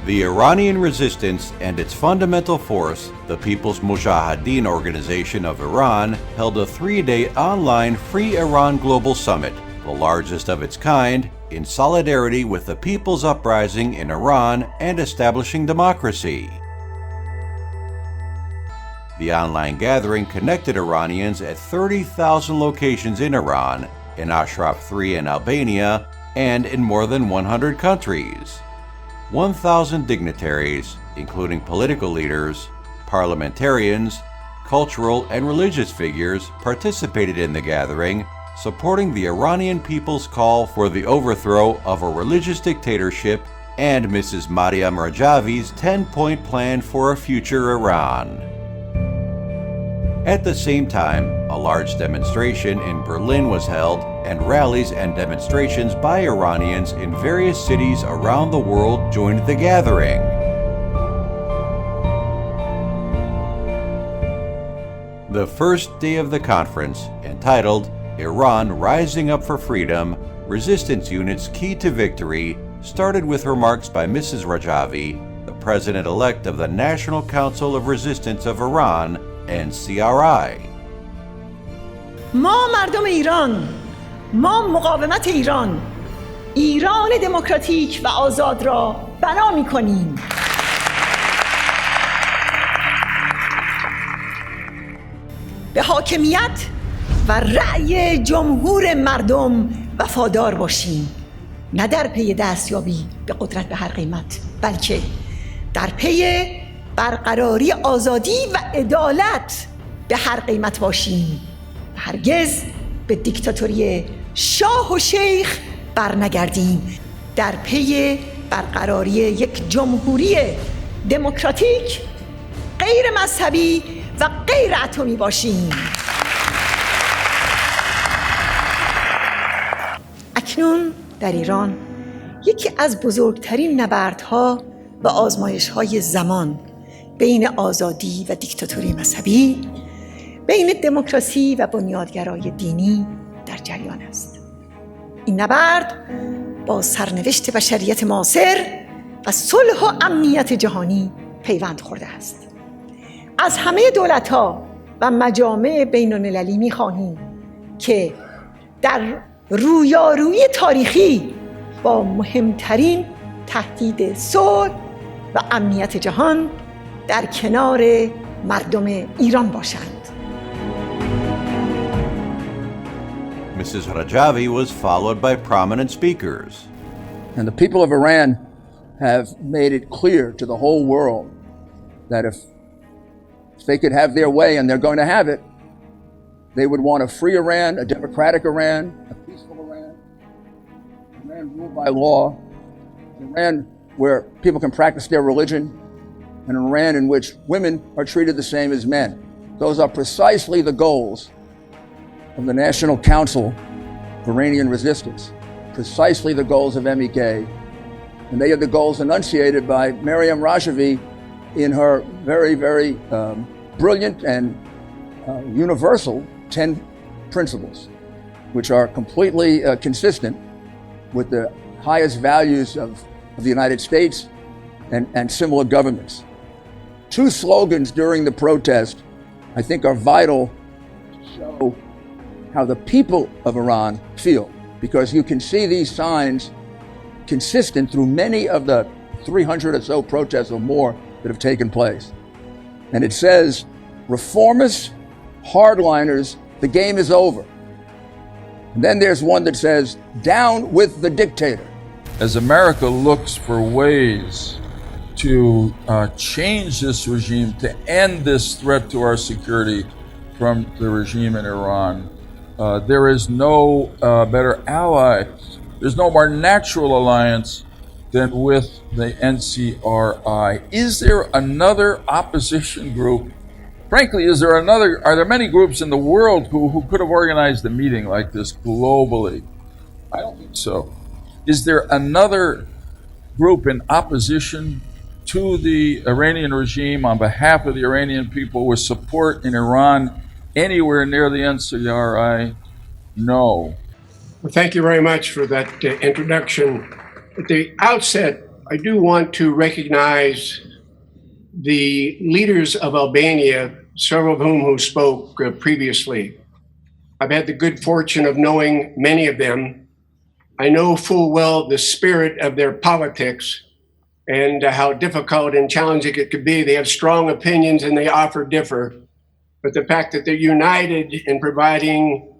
The Iranian Resistance and its fundamental force, the People's Mojahedin Organization of Iran, held a 3-day online Free Iran Global Summit, the largest of its kind, in solidarity with the people's uprising in Iran and establishing democracy. The online gathering connected Iranians at 30,000 locations in Iran, in Ashraf 3 in Albania, and in more than 100 countries. 1,000 dignitaries, including political leaders, parliamentarians, cultural and religious figures, participated in the gathering, supporting the Iranian people's call for the overthrow of a religious dictatorship and Mrs. Maryam Rajavi's 10-point plan for a future Iran. At the same time, a large demonstration in Berlin was held, and rallies and demonstrations by Iranians in various cities around the world joined the gathering. The first day of the conference, entitled Iran Rising Up for Freedom, Resistance Units Key to Victory, started with remarks by Mrs. Rajavi, the President-elect of the National Council of Resistance of Iran, NCRI. ما مردم ایران، ما مقاومت ایران، ایران دموکراتیک و آزاد را بنا می‌کنیم. به حاکمیت و رأی جمهور مردم وفادار باشیم، نه در پی دستیابی به قدرت به هر قیمت، بلکه در پی برقراری آزادی و عدالت به هر قیمت باشیم و هرگز به دیکتاتوری شاه و شیخ برنگردیم. در پی برقراری یک جمهوری دموکراتیک، غیر مذهبی و غیر اتمی باشیم. اکنون در ایران یکی از بزرگترین نبردها و آزمایش‌های زمان بین آزادی و دیکتاتوری مذهبی، بین دموکراسی و بنیادگرای دینی در جریان است. این نبرد با سرنوشت بشریت معاصر و صلح و امنیت جهانی پیوند خورده است. از همه دولت‌ها و مجامع بین‌المللی می‌خواهیم که در رویارویی تاریخی با مهمترین تهدید صلح و امنیت جهان در کنار مردم ایران باشند. Mrs. Rajavi was followed by prominent speakers. And the people of Iran have made it clear to the whole world that if they could have their way, and they're going to have it, they would want a free Iran, a democratic Iran, a peaceful Iran, Iran ruled by law, Iran where people can practice their religion, and an Iran in which women are treated the same as men. Those are precisely the goals of the National Council of Iranian Resistance, precisely the goals of MEK, and they are the goals enunciated by Maryam Rajavi in her very, very brilliant and universal 10 principles, which are completely consistent with the highest values of the United States and similar governments. Two slogans during the protest, I think, are vital to show how the people of Iran feel, because you can see these signs consistent through many of the 300 or so protests or more that have taken place. And it says, reformists, hardliners, the game is over. And then there's one that says, down with the dictator. As America looks for ways to change this regime, to end this threat to our security from the regime in Iran, there is no better ally, there's no more natural alliance than with the NCRI. Is there another opposition group? Frankly, are there many groups in the world who could have organized a meeting like this globally? I don't think so. Is there another group in opposition to the Iranian regime on behalf of the Iranian people with support in Iran anywhere near the NCRI? No. Well, thank you very much for that introduction. At the outset, I do want to recognize the leaders of Albania, several of whom spoke previously. I've had the good fortune of knowing many of them. I know full well the spirit of their politics and how difficult and challenging it could be. They have strong opinions and they often differ. But the fact that they're united in providing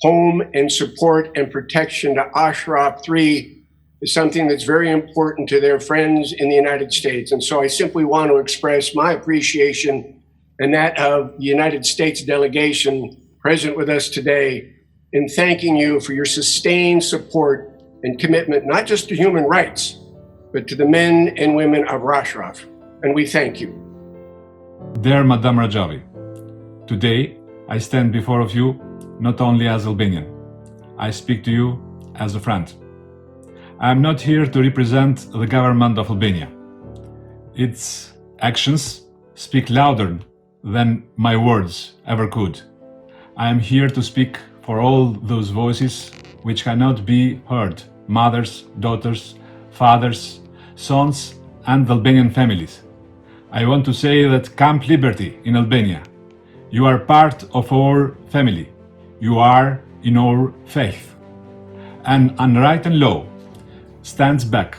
home and support and protection to Ashraf 3 is something that's very important to their friends in the United States. And so I simply want to express my appreciation and that of the United States delegation present with us today in thanking you for your sustained support and commitment, not just to human rights, but to the men and women of Ashraf. And we thank you. Dear Madam Rajavi, today I stand before of you not only as Albanian, I speak to you as a friend. I am not here to represent the government of Albania. Its actions speak louder than my words ever could. I am here to speak for all those voices which cannot be heard, mothers, daughters, fathers, sons, and Albanian families. I want to say that Camp Liberty in Albania, you are part of our family. You are in our faith. And unwritten law stands back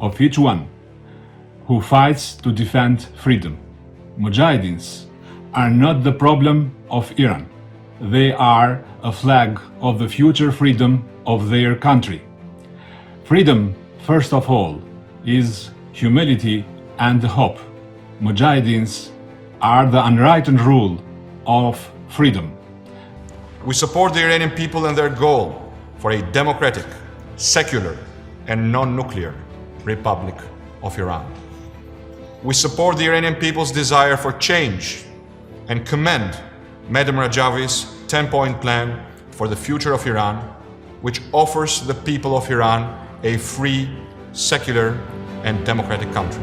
of each one who fights to defend freedom. Mujahedins are not the problem of Iran. They are a flag of the future freedom of their country. Freedom, first of all, is humility and hope. Mujahedins are the unwritten rule of freedom. We support the Iranian people and their goal for a democratic, secular, and non-nuclear Republic of Iran. We support the Iranian people's desire for change and commend Maryam Rajavi's 10-point plan for the future of Iran, which offers the people of Iran a free, secular, and democratic country.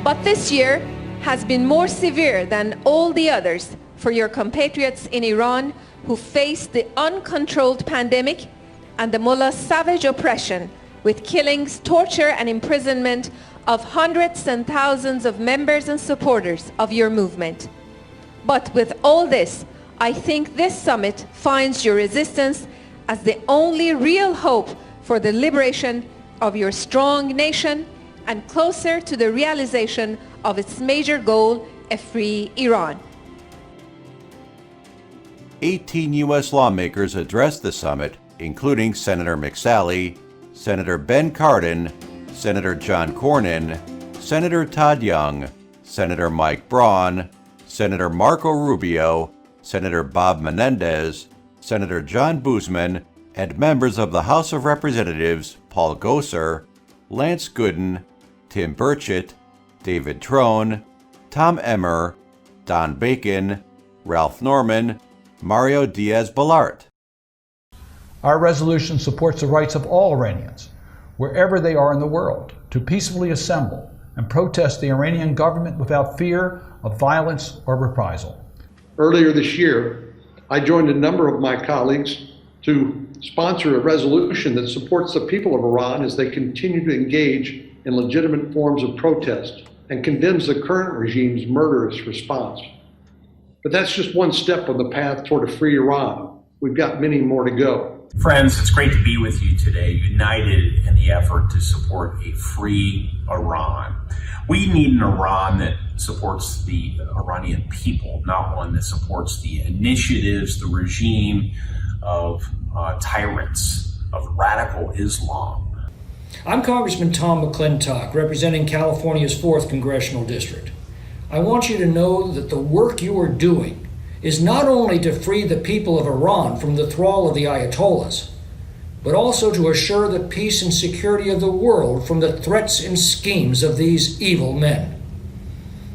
But this year has been more severe than all the others for your compatriots in Iran who face the uncontrolled pandemic and the mullah's savage oppression with killings, torture, and imprisonment of hundreds and thousands of members and supporters of your movement. But with all this, I think this summit finds your resistance as the only real hope for the liberation of your strong nation and closer to the realization of its major goal, a free Iran. 18 U.S. lawmakers addressed the summit, including Senator McSally, Senator Ben Cardin, Senator John Cornyn, Senator Todd Young, Senator Mike Braun, Senator Marco Rubio, Senator Bob Menendez, Senator John Boozman, and members of the House of Representatives Paul Gosar, Lance Gooden, Tim Burchett, David Trone, Tom Emmer, Don Bacon, Ralph Norman, Mario Diaz-Balart. Our resolution supports the rights of all Iranians, wherever they are in the world, to peacefully assemble and protest the Iranian government without fear of violence or reprisal. Earlier this year, I joined a number of my colleagues to sponsor a resolution that supports the people of Iran as they continue to engage in legitimate forms of protest and condemns the current regime's murderous response. But that's just one step on the path toward a free Iran. We've got many more to go. Friends, it's great to be with you today, united in the effort to support a free Iran. We need an Iran that supports the Iranian people, not one that supports the initiatives, the regime of tyrants, of radical Islam. I'm Congressman Tom McClintock, representing California's 4th Congressional District. I want you to know that the work you are doing is not only to free the people of Iran from the thrall of the Ayatollahs, but also to assure the peace and security of the world from the threats and schemes of these evil men.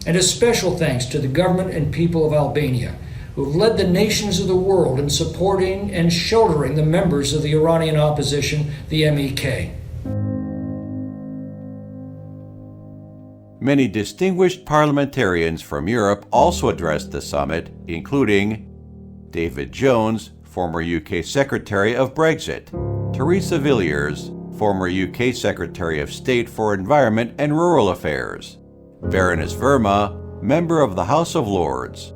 And a special thanks to the government and people of Albania, who have led the nations of the world in supporting and sheltering the members of the Iranian opposition, the MEK. Many distinguished parliamentarians from Europe also addressed the summit, including David Jones, former UK Secretary of Brexit, Theresa Villiers, former UK Secretary of State for Environment and Rural Affairs, Baroness Verma, member of the House of Lords,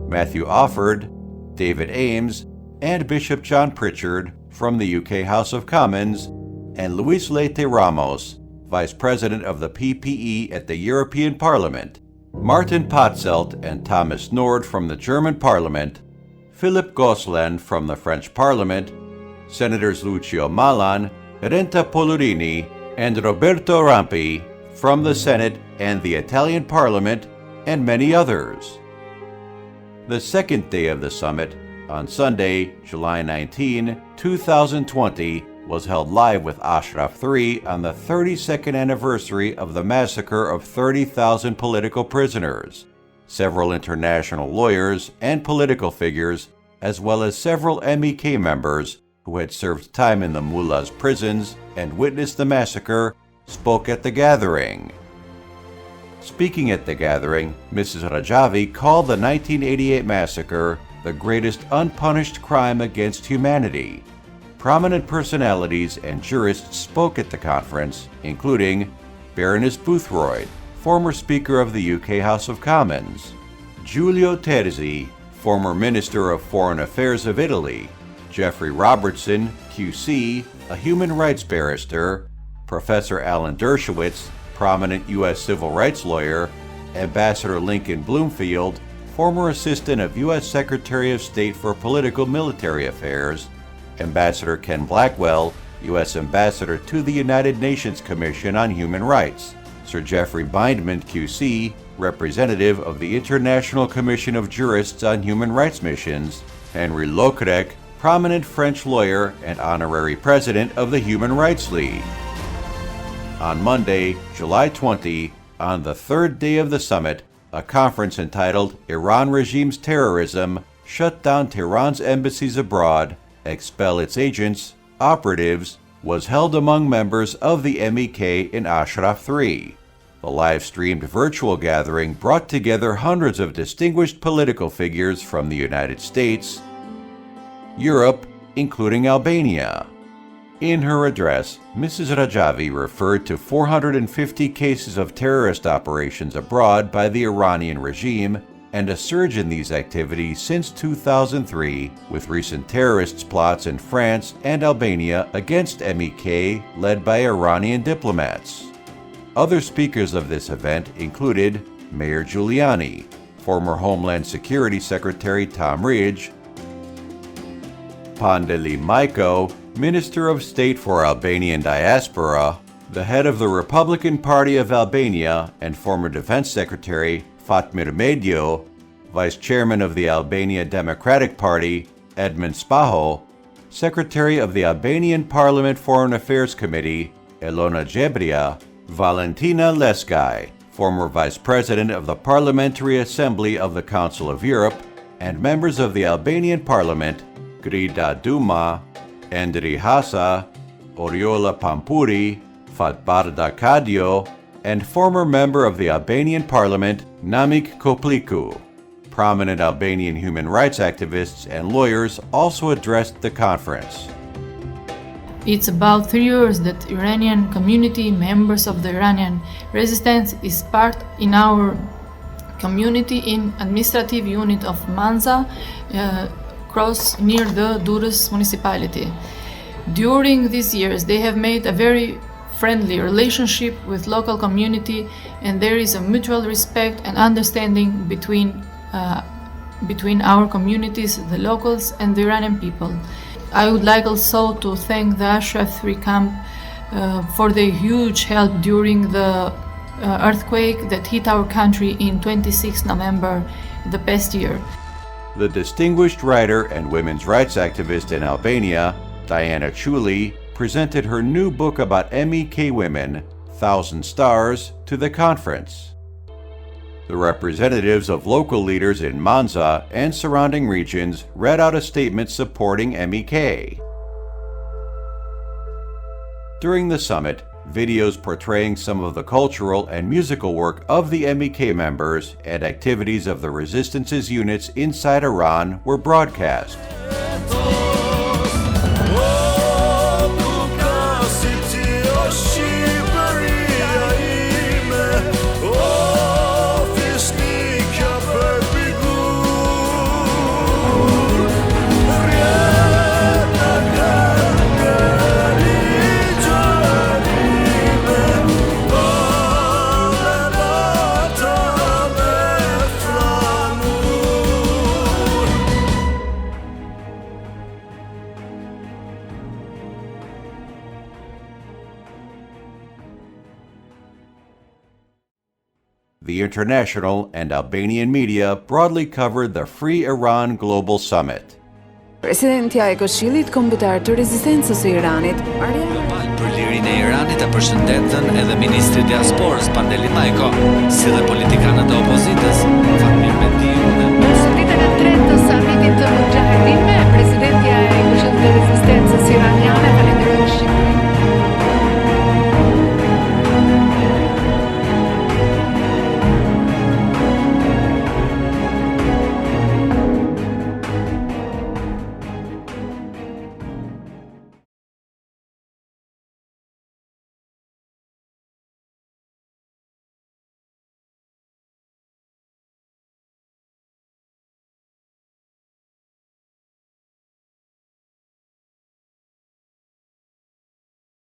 Matthew Offord, David Ames, and Bishop John Pritchard from the UK House of Commons, and Luis Leite Ramos, Vice President of the PPE at the European Parliament, Martin Patzelt and Thomas Nord from the German Parliament, Philip Gosselin from the French Parliament, Senators Lucio Malan, Renta Polorini, and Roberto Rampi from the Senate and the Italian Parliament, and many others. The second day of the summit, on Sunday, July 19, 2020, was held live with Ashraf 3 on the 32nd anniversary of the massacre of 30,000 political prisoners, several international lawyers and political figures, as well as several MEK members who had served time in the mullahs' prisons and witnessed the massacre, spoke at the gathering. Speaking at the gathering, Mrs. Rajavi called the 1988 massacre the greatest unpunished crime against humanity. Prominent personalities and jurists spoke at the conference, including Baroness Boothroyd, former Speaker of the UK House of Commons, Giulio Terzi, former Minister of Foreign Affairs of Italy, Jeffrey Robertson, QC, a human rights barrister, Professor Alan Dershowitz, prominent U.S. civil rights lawyer, Ambassador Lincoln Bloomfield, former Assistant of U.S. Secretary of State for Political Military Affairs, Ambassador Ken Blackwell, U.S. Ambassador to the United Nations Commission on Human Rights, Sir Jeffrey Bindman, QC, representative of the International Commission of Jurists on Human Rights Missions, Henri Leclerc, prominent French lawyer and honorary president of the Human Rights League. On Monday, July 20, on the third day of the summit, a conference entitled Iran Regime's Terrorism, Shut Down Tehran's Embassies Abroad, Expel Its Agents, Operatives, was held among members of the MEK in Ashraf 3. The live-streamed virtual gathering brought together hundreds of distinguished political figures from the United States, Europe, including Albania. In her address, Mrs. Rajavi referred to 450 cases of terrorist operations abroad by the Iranian regime and a surge in these activities since 2003, with recent terrorist plots in France and Albania against MEK led by Iranian diplomats. Other speakers of this event included Mayor Giuliani, former Homeland Security Secretary Tom Ridge, Pandeli Maiko, Minister of State for Albanian Diaspora, the head of the Republican Party of Albania and former Defense Secretary Fatmir Medio, Vice Chairman of the Albania Democratic Party Edmund Spaho, Secretary of the Albanian Parliament Foreign Affairs Committee Elona Gjebria, Valentina Leskai, former Vice President of the Parliamentary Assembly of the Council of Europe, and members of the Albanian Parliament Grida Duma, Endri Hasa, Oriola Pampuri, Fatbarda Kadio, and former member of the Albanian Parliament Namik Kopliku. Prominent Albanian human rights activists and lawyers also addressed the conference. It's about 3 years that Iranian community, members of the Iranian Resistance, is part in our community in administrative unit of Manza, cross near the Durrës municipality. During these years, they have made a very friendly relationship with local community, and there is a mutual respect and understanding between our communities, the locals, and the Iranian people. I would like also to thank the Ashraf 3 camp for their huge help during the earthquake that hit our country in 26 November the past year. The distinguished writer and women's rights activist in Albania, Diana Chuli, presented her new book about MEK women, Thousand Stars, to the conference. The representatives of local leaders in Manza and surrounding regions read out a statement supporting MEK. During the summit, videos portraying some of the cultural and musical work of the MEK members and activities of the resistance's units inside Iran were broadcast. The international and Albanian media broadly covered the Free Iran Global Summit. Presidentja e Këshillit Kombëtar të Rezistencës së Iranit, Global për lirinë e Iranit e përshëndetën edhe ministri i diasporës Pandeli Majko, si dhe politikanët e opozitës, Fatmir Mediu dhe